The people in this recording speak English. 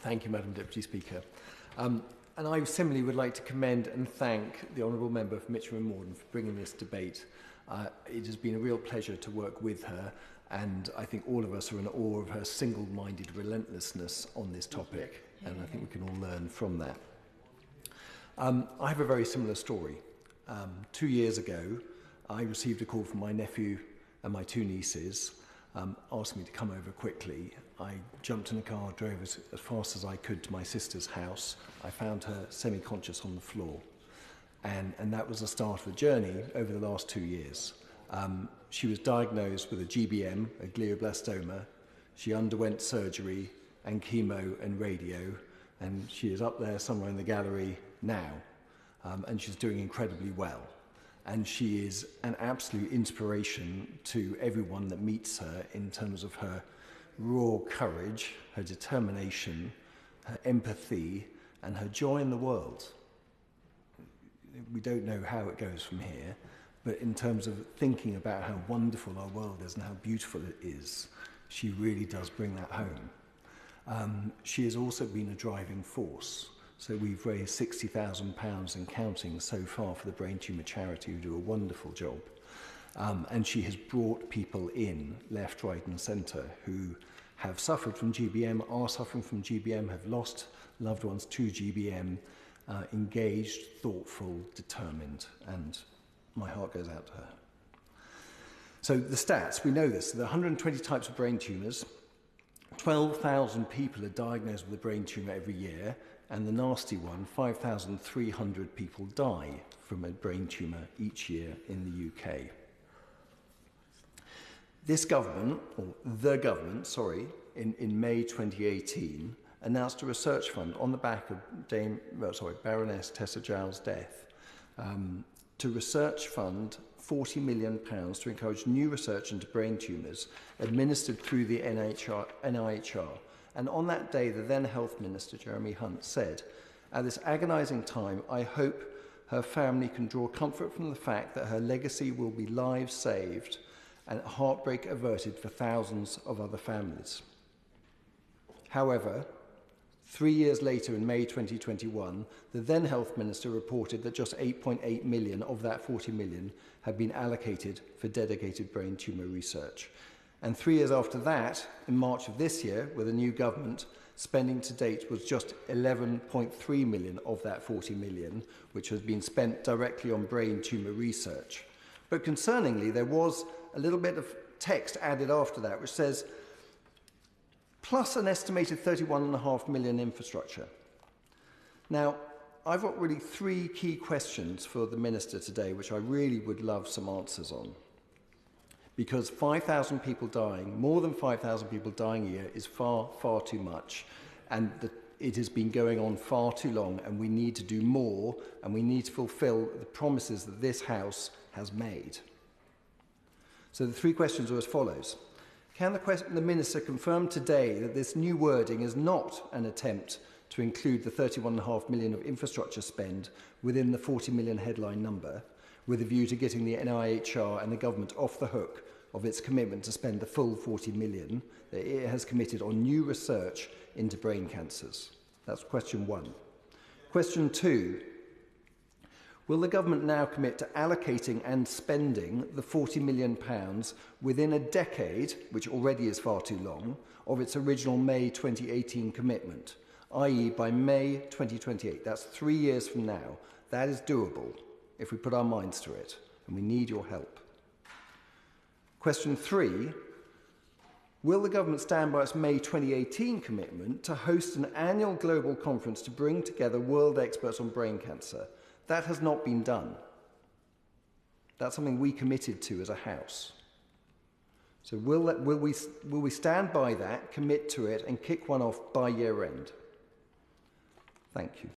Thank you, Madam Deputy Speaker. And I similarly would like to commend and thank the Honourable Member for Mitcham and Morden for bringing this debate. It has been a real pleasure to work with her, and I think all of us are in awe of her single-minded relentlessness on this topic, and I think we can all learn from that. I have a very similar story. 2 years ago, I received a call from my nephew and my two nieces asking me to come over quickly. I jumped in a car, drove as fast as I could to my sister's house. I found her semi-conscious on the floor. And that was the start of a journey over the last 2 years. She was diagnosed with a GBM, a glioblastoma. She underwent surgery and chemo and radio, and she is up there somewhere in the gallery now, and she's doing incredibly well. And she is an absolute inspiration to everyone that meets her in terms of her raw courage, her determination, her empathy, and her joy in the world. We don't know how it goes from here, but in terms of thinking about how wonderful our world is and how beautiful it is, she really does bring that home. She has also been a driving force. So we've raised £60,000 and counting so far for the Brain Tumour charity, who do a wonderful job. And she has brought people in, left, right and centre, who have suffered from GBM, are suffering from GBM, have lost loved ones to GBM, engaged, thoughtful, determined, and my heart goes out to her. So the stats, we know this. There are 120 types of brain tumours. 12,000 people are diagnosed with a brain tumour every year, and the nasty one, 5,300 people die from a brain tumour each year in the UK. This government, or the government, sorry, in May 2018, announced a research fund on the back of Baroness Tessa Giles' death to research fund £40 million to encourage new research into brain tumours administered through the NIHR. And on that day, the then Health Minister, Jeremy Hunt, said, "At this agonising time, I hope her family can draw comfort from the fact that her legacy will be lives saved and heartbreak averted for thousands of other families." However, 3 years later, in May 2021, the then Health Minister reported that just 8.8 million of that 40 million had been allocated for dedicated brain tumour research. And 3 years after that, in March of this year, with a new government, spending to date was just 11.3 million of that 40 million, which has been spent directly on brain tumour research. But concerningly, there was a little bit of text added after that, which says, plus an estimated 31.5 million infrastructure. Now, I've got really three key questions for the Minister today, which I really would love some answers on. Because 5,000 people dying, more than 5,000 people dying a year, is far, far too much. And it has been going on far too long, and we need to do more, and we need to fulfil the promises that this House has made. So the three questions are as follows. Can the Minister confirm today that this new wording is not an attempt to include the 31.5 million of infrastructure spend within the 40 million headline number, with a view to getting the NIHR and the government off the hook of its commitment to spend the full 40 million that it has committed on new research into brain cancers? That's question one. Question two. Will the government now commit to allocating and spending the £40 million within a decade, which already is far too long, of its original May 2018 commitment, i.e. by May 2028? That's 3 years from now. That is doable if we put our minds to it, and we need your help. Question three. Will the government stand by its May 2018 commitment to host an annual global conference to bring together world experts on brain cancer? That has not been done. That's something we committed to as a House. So will we stand by that, commit to it, and kick one off by year end? Thank you.